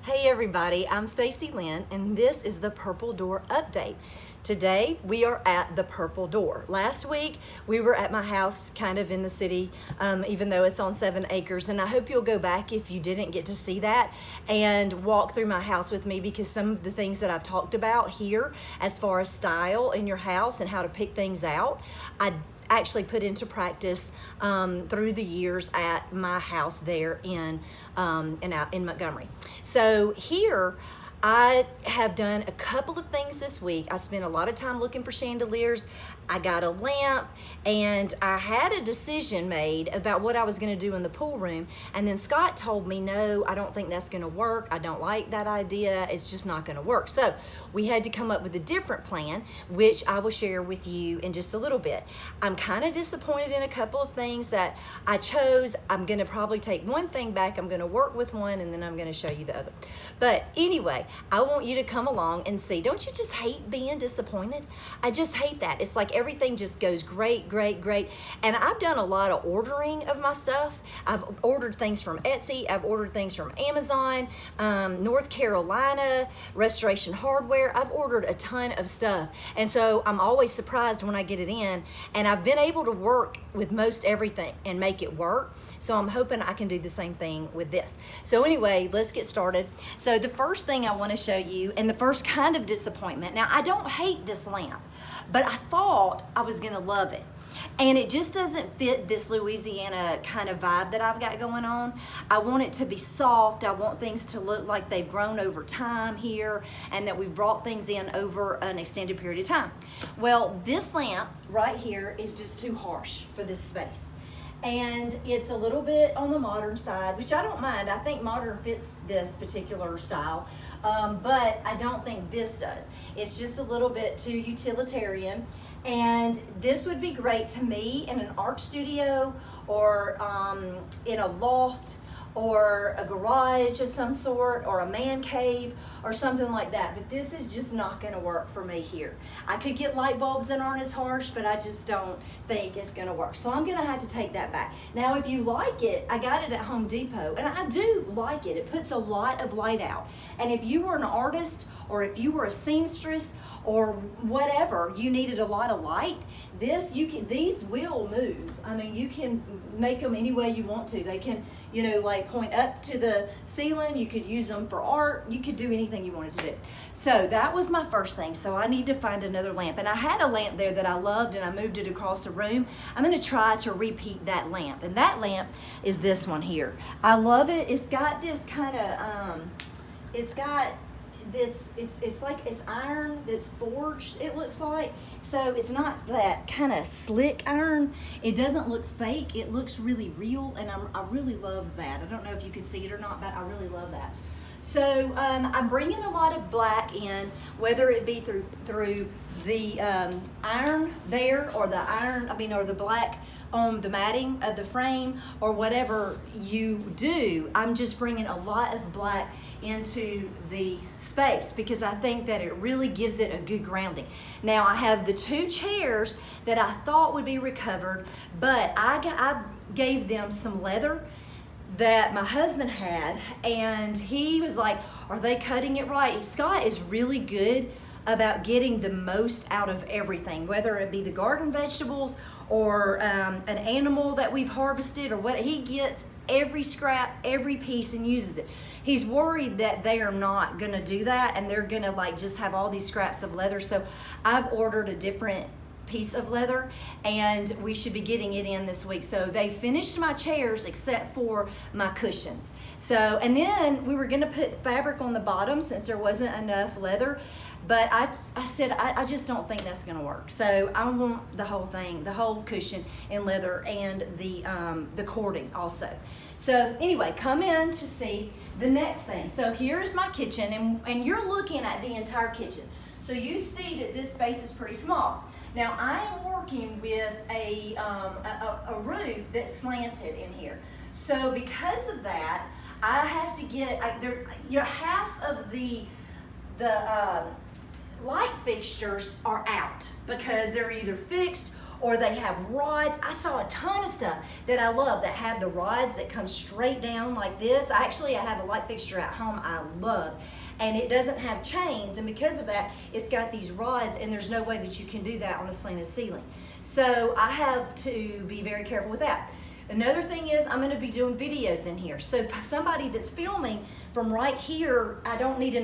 Hey everybody, I'm Stacy Lyn and this is the Purple Door Update. Today we are at the Purple Door. Last week we were at my house kind of in the city, even though it's on 7 acres, and I hope you'll go back if you didn't get to see that and walk through my house with me, because some of the things that I've talked about here as far as style in your house and how to pick things out, I actually put into practice through the years at my house there in Montgomery. So here I have done a couple of things this week. I spent a lot of time looking for chandeliers. I got a lamp, and I had a decision made about what I was going to do in the pool room, and then Scott told me, no, I don't think that's going to work. I don't like that idea. It's just not going to work. So we had to come up with a different plan, which I will share with you in just a little bit. I'm kind of disappointed in a couple of things that I chose. I'm going to probably take one thing back. I'm going to work with one, and then I'm going to show you the other. But anyway, I want you to come along and see. Don't you just hate being disappointed? I just hate that. It's like everything just goes great, great, great. And I've done a lot of ordering of my stuff. I've ordered things from Etsy. I've ordered things from Amazon, North Carolina, Restoration Hardware. I've ordered a ton of stuff. And so I'm always surprised when I get it in. And I've been able to work with most everything and make it work. So I'm hoping I can do the same thing with this. So anyway, let's get started. So the first thing I want to show you, and the first kind of disappointment. Now, I don't hate this lamp, but I thought I was going to love it. And it just doesn't fit this Louisiana kind of vibe that I've got going on. I want it to be soft. I want things to look like they've grown over time here, and that we've brought things in over an extended period of time. Well, this lamp right here is just too harsh for this space. And it's a little bit on the modern side, which I don't mind. I think modern fits this particular style, but I don't think this does. It's just a little bit too utilitarian. And this would be great to me in an art studio, or in a loft, or a garage of some sort, or a man cave, or something like that. But this is just not going to work for me here. I could get light bulbs that aren't as harsh, but I just don't think it's going to work. So I'm going to have to take that back. Now, if you like it, I got it at Home Depot, and I do like it. It puts a lot of light out. And if you were an artist, or if you were a seamstress, or whatever, you needed a lot of light, these will move. I mean, you can make them any way you want to. They can, like point up to the ceiling. You could use them for art. You could do anything you wanted to do. So that was my first thing. So I need to find another lamp. And I had a lamp there that I loved, and I moved it across the room. I'm going to try to repeat that lamp. And that lamp is this one here. I love it. It's got this kind of, it's like it's iron that's forged, it looks like. So it's not that kind of slick iron. It doesn't look fake. It looks really real, and I really love that. I don't know if you can see it or not, but I really love that. So I'm bringing a lot of black in, whether it be through the iron there, or or the black on the matting of the frame, or whatever you do. I'm just bringing a lot of black into the space because I think that it really gives it a good grounding. Now, I have the 2 chairs that I thought would be recovered, but I gave them some leather that my husband had, and he was like, are they cutting it right? Scott is really good about getting the most out of everything, whether it be the garden vegetables or an animal that we've harvested, or what. He gets every scrap, every piece, and uses it. He's worried that they are not going to do that, and they're going to just have all these scraps of leather. So I've ordered a different piece of leather, and we should be getting it in this week. So they finished my chairs except for my cushions. So, and then we were going to put fabric on the bottom since there wasn't enough leather. But I said, I just don't think that's going to work. So I want the whole thing, the whole cushion in leather, and the cording also. So anyway, come in to see the next thing. So here's my kitchen, and you're looking at the entire kitchen. So you see that this space is pretty small. Now, I am working with a roof that's slanted in here. So because of that, I have to get half of the light fixtures are out because they're either fixed or they have rods. I saw a ton of stuff that I love that have the rods that come straight down like this. I have a light fixture at home I love, and it doesn't have chains, and because of that, it's got these rods, and there's no way that you can do that on a slanted ceiling. So I have to be very careful with that. Another thing is I'm going to be doing videos in here. So somebody that's filming from right here, I don't need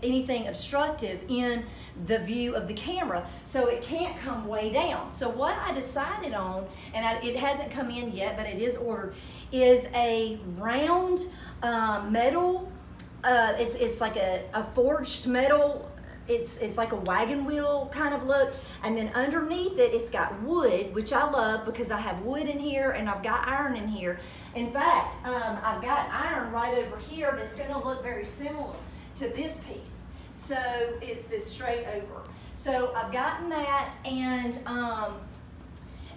anything obstructive in the view of the camera, so it can't come way down. So what I decided on, and it hasn't come in yet, but it is ordered, is a round metal, it's like a forged metal. It's like a wagon wheel kind of look, and then underneath it, it's got wood, which I love because I have wood in here and I've got iron in here. In fact, I've got iron right over here that's going to look very similar to this piece. So it's this straight over. So I've gotten that, and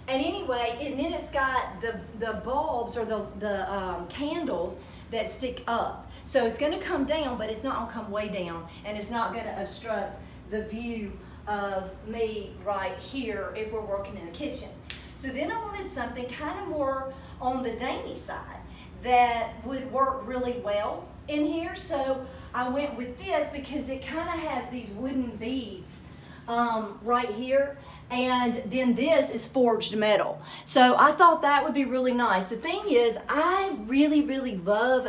anyway, and then it's got the bulbs or the candles that stick up. So it's going to come down, but it's not going to come way down, and it's not going to obstruct the view of me right here if we're working in the kitchen. So then I wanted something kind of more on the dainty side that would work really well in here. So I went with this because it kind of has these wooden beads right here. And then this is forged metal. So I thought that would be really nice. The thing is, I really, really love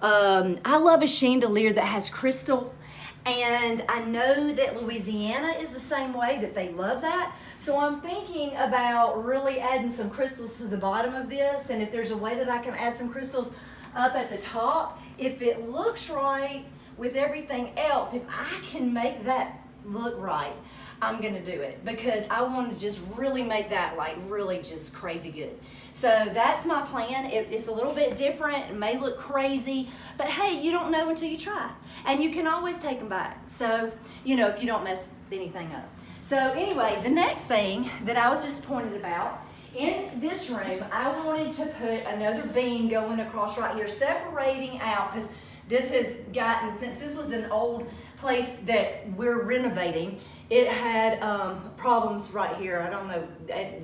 I love a chandelier that has crystal. And I know that Louisiana is the same way, that they love that. So I'm thinking about really adding some crystals to the bottom of this. And if there's a way that I can add some crystals up at the top, if it looks right with everything else, if I can make that look right, I'm gonna do it, because I want to just really make that like really just crazy good. So that's my plan. It's a little bit different. It may look crazy, but hey, you don't know until you try, and you can always take them back. So if you don't mess anything up. So anyway, the next thing that I was disappointed about in this room, I wanted to put another beam going across right here, separating out, because this has gotten, since this was an old place that we're renovating, it had problems right here. I don't know,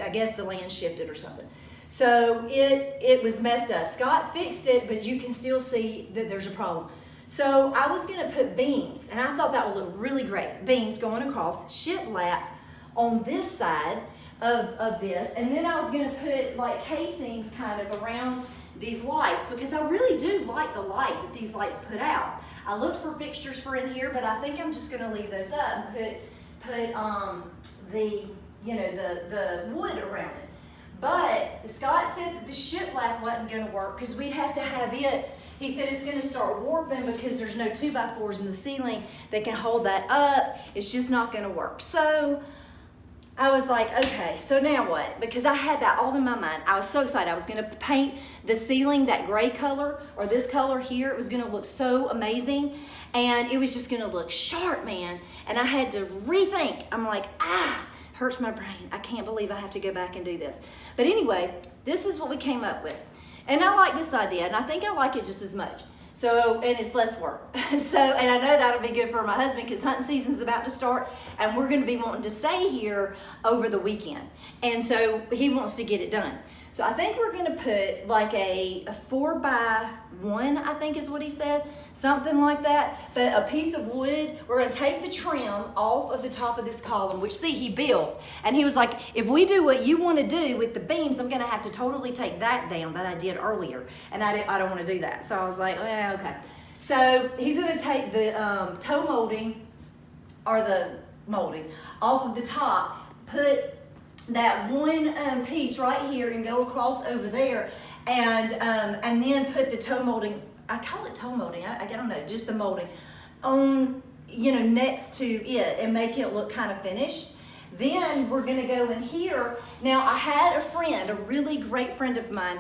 I guess the land shifted or something. So it was messed up. Scott fixed it, but you can still see that there's a problem. So I was gonna put beams, and I thought that would look really great. Beams going across, shiplap on this side of this, and then I was gonna put like casings kind of around these lights, because I really do like the light that these lights put out. I looked for fixtures for in here, but I think I'm just gonna leave those up and put the wood around it. But Scott said that the shiplap wasn't gonna work because we'd have to have it. He said it's gonna start warping because there's no 2x4s in the ceiling that can hold that up. It's just not gonna work. So I was like, okay, so now what? Because I had that all in my mind. I was so excited. I was gonna paint the ceiling that gray color or this color here. It was gonna look so amazing, and it was just gonna look sharp, man. And I had to rethink. I'm like, hurts my brain. I can't believe I have to go back and do this. But anyway, this is what we came up with. And I like this idea, and I think I like it just as much. So, and it's less work. So, and I know that'll be good for my husband because hunting season's about to start, and we're gonna be wanting to stay here over the weekend. And so he wants to get it done. So I think we're gonna put like a 4x1, I think is what he said, something like that. But a piece of wood, we're gonna take the trim off of the top of this column, which see, he built. And he was like, if we do what you wanna do with the beams, I'm gonna have to totally take that down that I did earlier. And I don't wanna do that. So I was like, well, okay. So he's gonna take the toe molding, or the molding, off of the top, put that one piece right here and go across over there, and then put the toe molding, I call it toe molding, I don't know, just the molding on, next to it and make it look kind of finished. Then we're gonna go in here. Now I had a friend, a really great friend of mine,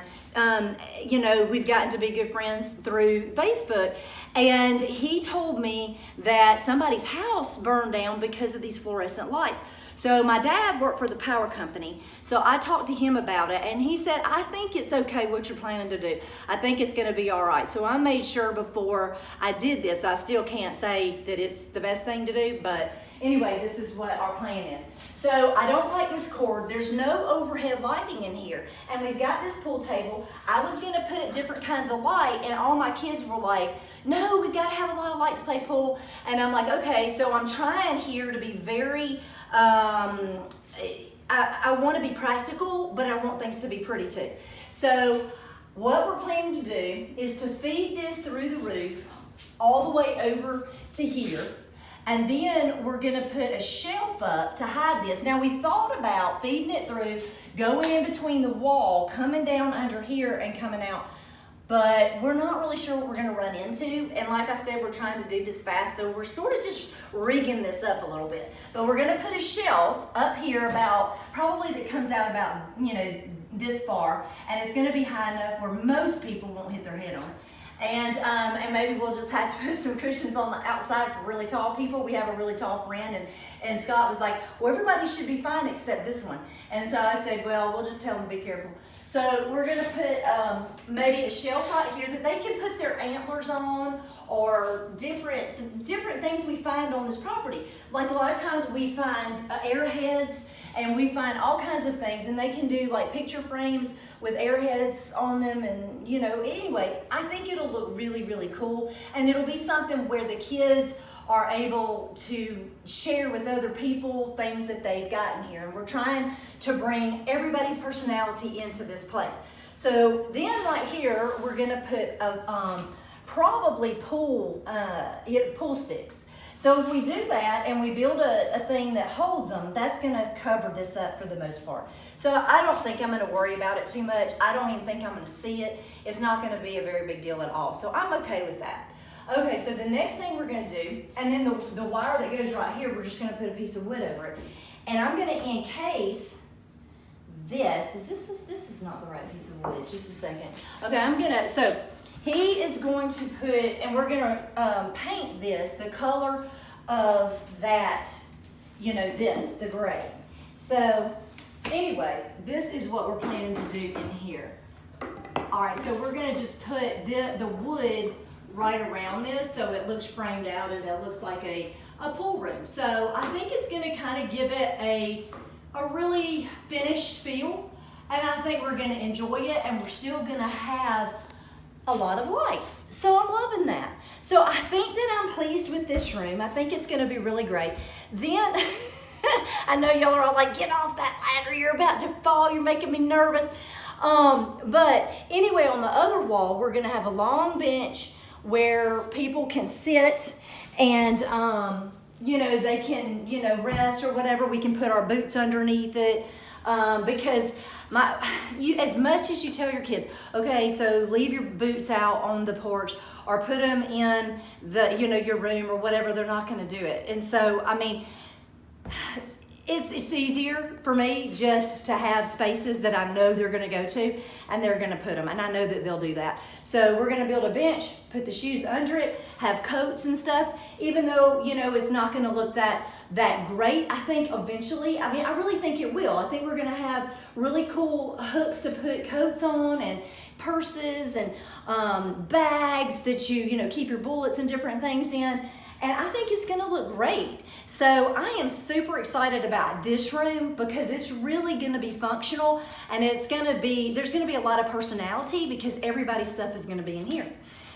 we've gotten to be good friends through Facebook, and he told me that somebody's house burned down because of these fluorescent lights. So my dad worked for the power company, so I talked to him about it, and he said, I think it's okay what you're planning to do. I think it's gonna be all right. So I made sure before I did this, I still can't say that it's the best thing to do, but anyway, this is what our plan is. So I don't like this cord. There's no overhead lighting in here. And we've got this pool table. I was gonna put different kinds of light, and all my kids were like, no, we've gotta have a lot of light to play pool. And I'm like, okay, so I'm trying here to be very, I want to be practical, but I want things to be pretty too. So what we're planning to do is to feed this through the roof all the way over to here. And then we're gonna put a shelf up to hide this. Now we thought about feeding it through, going in between the wall, coming down under here and coming out, but we're not really sure what we're gonna run into. And like I said, we're trying to do this fast, so we're sort of just rigging this up a little bit. But we're gonna put a shelf up here probably that comes out about, this far, and it's gonna be high enough where most people won't hit their head on it. And maybe we'll just have to put some cushions on the outside for really tall people. We have a really tall friend, and Scott was like, well, everybody should be fine except this one. And so I said, well, we'll just tell them to be careful. So we're gonna put maybe a shelf right here that they can put their antlers on, or different things we find on this property. Like a lot of times we find arrowheads, and we find all kinds of things, and they can do like picture frames with arrowheads on them, and anyway, I think it'll look really, really cool, and it'll be something where the kids are able to share with other people things that they've gotten here. And we're trying to bring everybody's personality into this place. So then right here, we're gonna put probably pool sticks. So if we do that and we build a thing that holds them, that's gonna cover this up for the most part. So I don't think I'm gonna worry about it too much. I don't even think I'm gonna see it. It's not gonna be a very big deal at all. So I'm okay with that. Okay, so the next thing we're gonna do, and then the wire that goes right here, we're just gonna put a piece of wood over it. And I'm gonna encase this. This is not the right piece of wood, just a second. Okay, so he is going to put, and we're gonna paint this, the color of that, the gray. So anyway, this is what we're planning to do in here. All right, so we're gonna just put the wood right around this so it looks framed out and it looks like a pool room. So I think it's gonna kind of give it a really finished feel, and I think we're gonna enjoy it, and we're still gonna have a lot of light. So I'm loving that. So I think that I'm pleased with this room. I think it's gonna be really great. Then, I know y'all are all like, get off that ladder, you're about to fall, you're making me nervous. But anyway, on the other wall, we're gonna have a long bench where people can sit and, they can, rest or whatever. We can put our boots underneath it, because as much as you tell your kids, okay, so leave your boots out on the porch or put them in your room or whatever, they're not going to do it. And so, I mean, it's easier for me just to have spaces that I know they're going to go to, and they're going to put them, and I know that they'll do that. So we're going to build a bench, put the shoes under it, have coats and stuff, even though, it's not going to look that great. I think eventually, I really think it will. I think we're going to have really cool hooks to put coats on, and purses, and bags that you keep your bullets and different things in. And I think it's gonna look great. So I am super excited about this room because it's really gonna be functional, and there's gonna be a lot of personality because everybody's stuff is gonna be in here.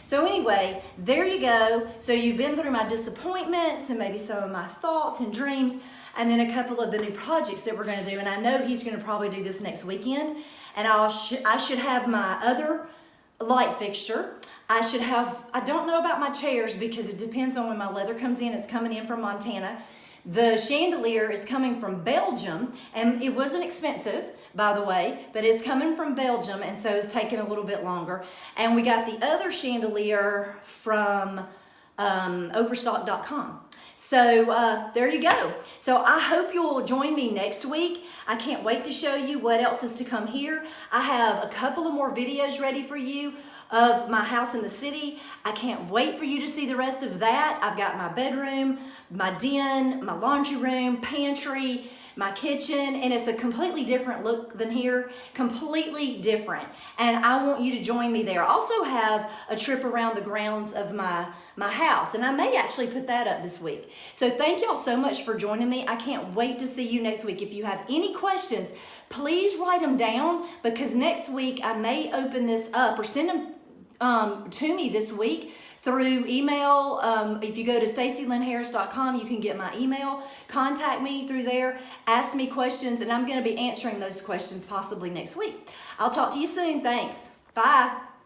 So anyway, there you go. So you've been through my disappointments and maybe some of my thoughts and dreams, and then a couple of the new projects that we're gonna do. And I know he's gonna probably do this next weekend, and I should have my other light fixture. I don't know about my chairs because it depends on when my leather comes in. It's coming in from Montana. The chandelier is coming from Belgium, and it wasn't expensive, by the way, but it's coming from Belgium, and so it's taking a little bit longer. And we got the other chandelier from overstock.com. So there you go. So I hope you'll join me next week. I can't wait to show you what else is to come here. I have a couple of more videos ready for you of my house in the city. I can't wait for you to see the rest of that. I've got my bedroom, my den, my laundry room, pantry, my kitchen, and it's a completely different look than here, completely different. And I want you to join me there. I also have a trip around the grounds of my house, and I may actually put that up this week. So thank y'all so much for joining me. I can't wait to see you next week. If you have any questions, please write them down, because next week I may open this up or send them to me this week through email. If you go to stacylynharris.com, you can get my email. Contact me through there. Ask me questions, and I'm going to be answering those questions possibly next week. I'll talk to you soon. Thanks. Bye.